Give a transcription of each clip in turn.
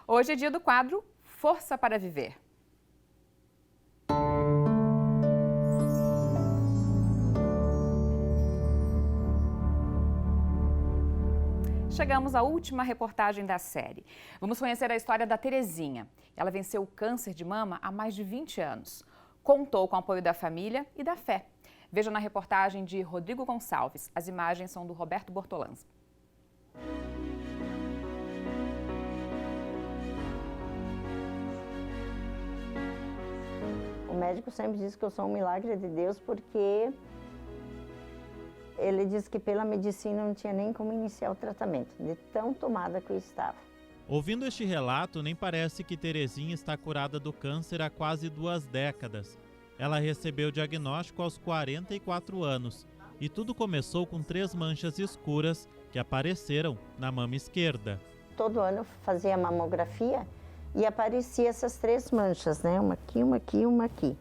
Hoje é dia do quadro Força para Viver. Chegamos à última reportagem da série. Vamos conhecer a história da Terezinha. Ela venceu o câncer de mama há mais de 20 anos. Contou com o apoio da família e da fé. Veja na reportagem de Rodrigo Gonçalves. As imagens são do Roberto Bortolanza. O médico sempre diz que eu sou um milagre de Deus porque ele disse que pela medicina não tinha nem como iniciar o tratamento, de tão tomada que eu estava. Ouvindo este relato, nem parece que Terezinha está curada do câncer há quase 2 décadas. Ela recebeu o diagnóstico aos 44 anos e tudo começou com 3 manchas escuras que apareceram na mama esquerda. Todo ano eu fazia mamografia e aparecia essas 3 manchas, né? Uma aqui, uma aqui e uma aqui.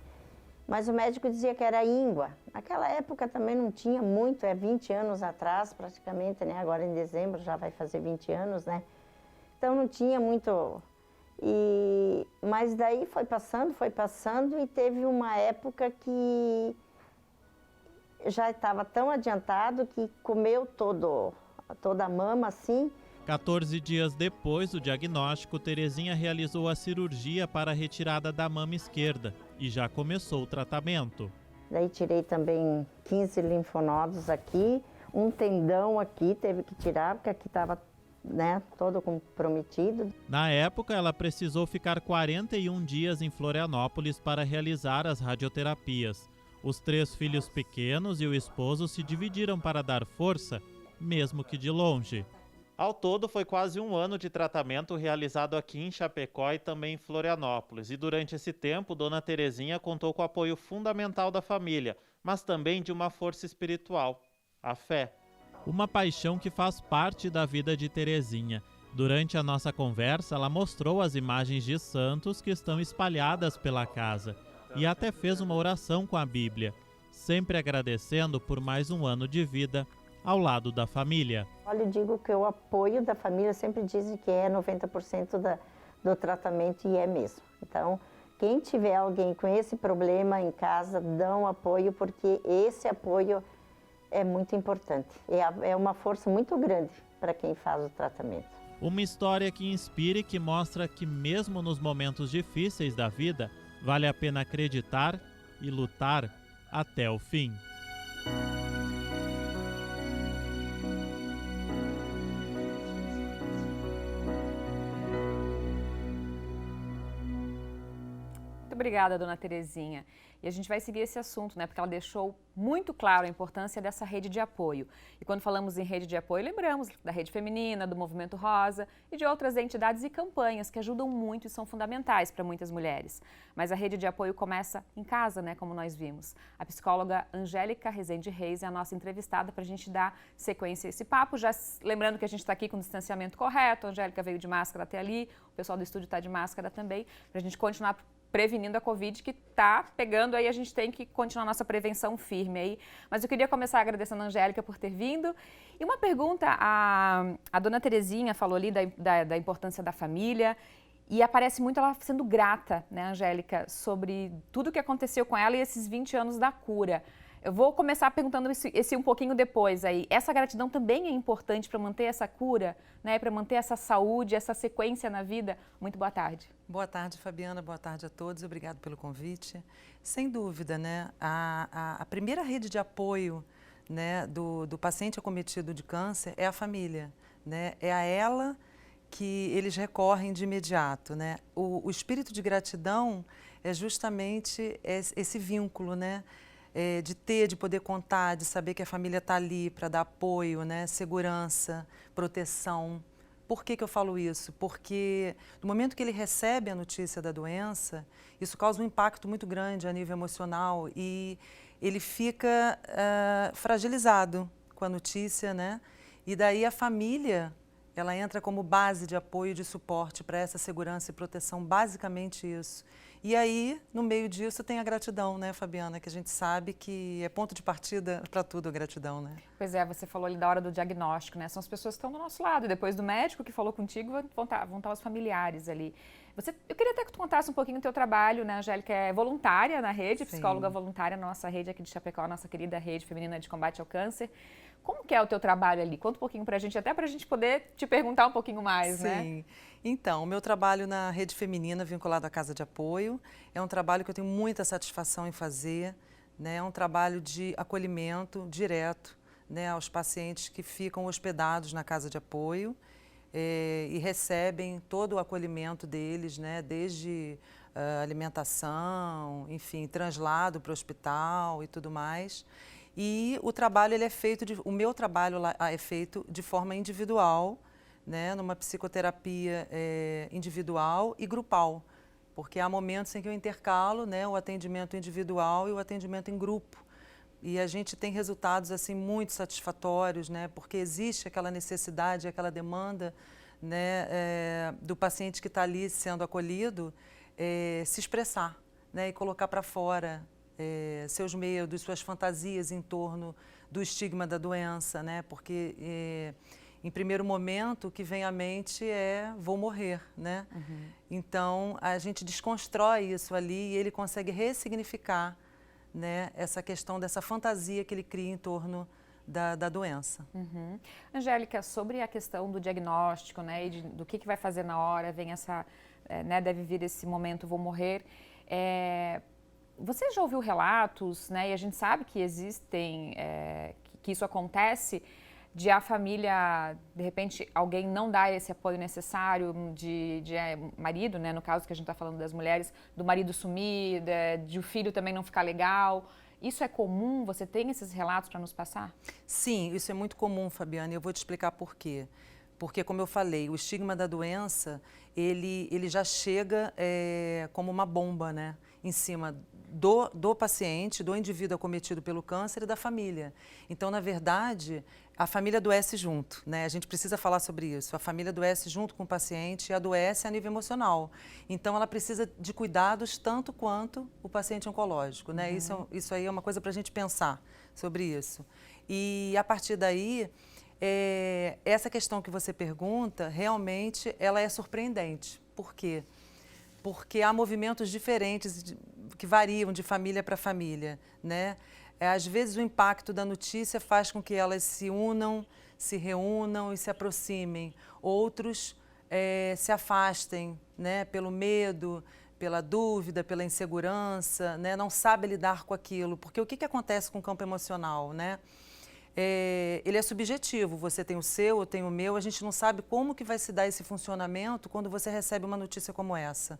Mas o médico dizia que era íngua. Naquela época também não tinha muito, 20 anos atrás praticamente, né? Agora em dezembro já vai fazer 20 anos, né? Então não tinha muito. Mas daí foi passando e teve uma época que já estava tão adiantado que comeu toda a mama assim. 14 dias depois do diagnóstico, Terezinha realizou a cirurgia para a retirada da mama esquerda e já começou o tratamento. Daí tirei também 15 linfonodos aqui, um tendão aqui teve que tirar porque aqui estava, né, todo comprometido. Na época, ela precisou ficar 41 dias em Florianópolis para realizar as radioterapias. Os 3 filhos pequenos e o esposo se dividiram para dar força, mesmo que de longe. Ao todo, foi quase 1 ano de tratamento realizado aqui em Chapecó e também em Florianópolis. E durante esse tempo, Dona Terezinha contou com o apoio fundamental da família, mas também de uma força espiritual, a fé. Uma paixão que faz parte da vida de Terezinha. Durante a nossa conversa, ela mostrou as imagens de santos que estão espalhadas pela casa e até fez uma oração com a Bíblia, sempre agradecendo por mais 1 ano de vida ao lado da família. Olha, eu digo que o apoio da família sempre dizem que é 90% do tratamento e é mesmo. Então, quem tiver alguém com esse problema em casa, dão apoio, porque esse apoio é muito importante. É uma força muito grande para quem faz o tratamento. Uma história que inspira e que mostra que mesmo nos momentos difíceis da vida, vale a pena acreditar e lutar até o fim. Muito obrigada, Dona Terezinha. E a gente vai seguir esse assunto, né? Porque ela deixou muito claro a importância dessa rede de apoio. E quando falamos em rede de apoio, lembramos da Rede Feminina, do Movimento Rosa e de outras entidades e campanhas que ajudam muito e são fundamentais para muitas mulheres. Mas a rede de apoio começa em casa, né? Como nós vimos. A psicóloga Angélica Rezende Reis é a nossa entrevistada para a gente dar sequência a esse papo. Já lembrando que a gente está aqui com o distanciamento correto, a Angélica veio de máscara até ali, o pessoal do estúdio está de máscara também, para a gente continuar prevenindo a Covid, que está pegando aí, a gente tem que continuar nossa prevenção firme aí. Mas eu queria começar agradecendo a Angélica por ter vindo. E uma pergunta, a dona Terezinha falou ali da importância da família, e aparece muito ela sendo grata, né, Angélica, sobre tudo que aconteceu com ela e esses 20 anos da cura. Eu vou começar perguntando esse um pouquinho depois aí. Essa gratidão também é importante para manter essa cura, né? Para manter essa saúde, essa sequência na vida. Muito boa tarde. Boa tarde, Fabiana. Boa tarde a todos. Obrigado pelo convite. Sem dúvida, né? A primeira rede de apoio, né, do paciente acometido de câncer é a família, né? É a ela que eles recorrem de imediato, né? O espírito de gratidão é justamente esse vínculo, né? De poder contar, de saber que a família está ali para dar apoio, né? Segurança, proteção. Por que eu falo isso? Porque no momento que ele recebe a notícia da doença, isso causa um impacto muito grande a nível emocional e ele fica fragilizado com a notícia, né? E daí a família, ela entra como base de apoio e de suporte para essa segurança e proteção, basicamente isso. E aí, no meio disso, tem a gratidão, né, Fabiana? Que a gente sabe que é ponto de partida para tudo a gratidão, né? Pois é, você falou ali da hora do diagnóstico, né? São as pessoas que estão do nosso lado. E depois do médico que falou contigo, vão estar os familiares ali. Eu queria até que tu contasse um pouquinho do teu trabalho, né, Angélica? É voluntária na rede, psicóloga voluntária na nossa rede aqui de Chapecó, nossa querida rede feminina de combate ao câncer. Como que é o teu trabalho ali? Conta um pouquinho pra gente, até pra gente poder te perguntar um pouquinho mais, né? Sim. Então, o meu trabalho na rede feminina vinculado à Casa de Apoio é um trabalho que eu tenho muita satisfação em fazer, né? É um trabalho de acolhimento direto, né, aos pacientes que ficam hospedados na Casa de Apoio e recebem todo o acolhimento deles, né, desde alimentação, enfim, translado para o hospital e tudo mais. E o trabalho ele é feito, o meu trabalho lá é feito de forma individual, né, numa psicoterapia individual e grupal, porque há momentos em que eu intercalo, né, o atendimento individual e o atendimento em grupo. E a gente tem resultados assim muito satisfatórios, né, porque existe aquela necessidade, aquela demanda, né, do paciente que está ali sendo acolhido se expressar, né, e colocar para fora seus medos, suas fantasias em torno do estigma da doença, né, porque em primeiro momento, o que vem à mente é vou morrer, né? Uhum. Então, a gente desconstrói isso ali e ele consegue ressignificar, né, essa questão dessa fantasia que ele cria em torno da doença. Uhum. Angélica, sobre a questão do diagnóstico, né, e do que vai fazer na hora, vem essa, né, deve vir esse momento, vou morrer. Você já ouviu relatos, né, e a gente sabe que existem, que isso acontece, de a família, de repente, alguém não dar esse apoio necessário, de marido, né, no caso que a gente está falando das mulheres, do marido sumir, de o filho também não ficar legal. Isso é comum? Você tem esses relatos para nos passar? Sim, isso é muito comum, Fabiana, e eu vou te explicar por quê. Porque, como eu falei, o estigma da doença, ele já chega como uma bomba, né, em cima do paciente, do indivíduo acometido pelo câncer e da família. Então, na verdade, a família adoece junto, né? A gente precisa falar sobre isso. A família adoece junto com o paciente e adoece a nível emocional. Então, ela precisa de cuidados tanto quanto o paciente oncológico, né? Uhum. Isso aí é uma coisa para a gente pensar sobre isso. E, a partir daí, essa questão que você pergunta, realmente, ela é surpreendente. Por quê? Porque há movimentos diferentes que variam de família para família, né? Às vezes o impacto da notícia faz com que elas se unam, se reúnam e se aproximem. Outros se afastem, né? Pelo medo, pela dúvida, pela insegurança, né? Não sabem lidar com aquilo. Porque o que acontece com o campo emocional, né? Ele é subjetivo, você tem o seu, eu tenho o meu, a gente não sabe como que vai se dar esse funcionamento quando você recebe uma notícia como essa.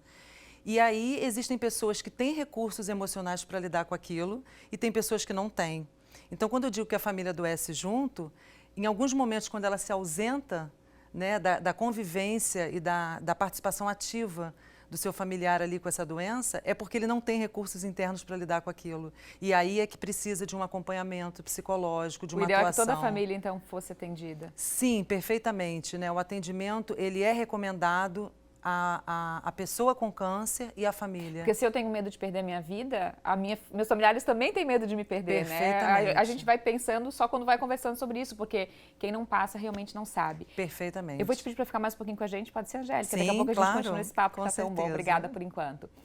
E aí existem pessoas que têm recursos emocionais para lidar com aquilo e tem pessoas que não têm. Então, quando eu digo que a família adoece junto, em alguns momentos, quando ela se ausenta, né, da convivência e da participação ativa do seu familiar ali com essa doença, é porque ele não tem recursos internos para lidar com aquilo. E aí é que precisa de um acompanhamento psicológico, de uma atuação. O ideal é que toda a família, então, fosse atendida. Sim, perfeitamente, né? O atendimento, ele é recomendado a pessoa com câncer e a família. Porque se eu tenho medo de perder minha vida, meus familiares também têm medo de me perder, né? A gente vai pensando só quando vai conversando sobre isso, porque quem não passa realmente não sabe. Perfeitamente. Eu vou te pedir para ficar mais um pouquinho com a gente, pode ser, Angélica? Sim, daqui a pouco a gente claro, continua esse papo que tá tão bom. Obrigada por enquanto.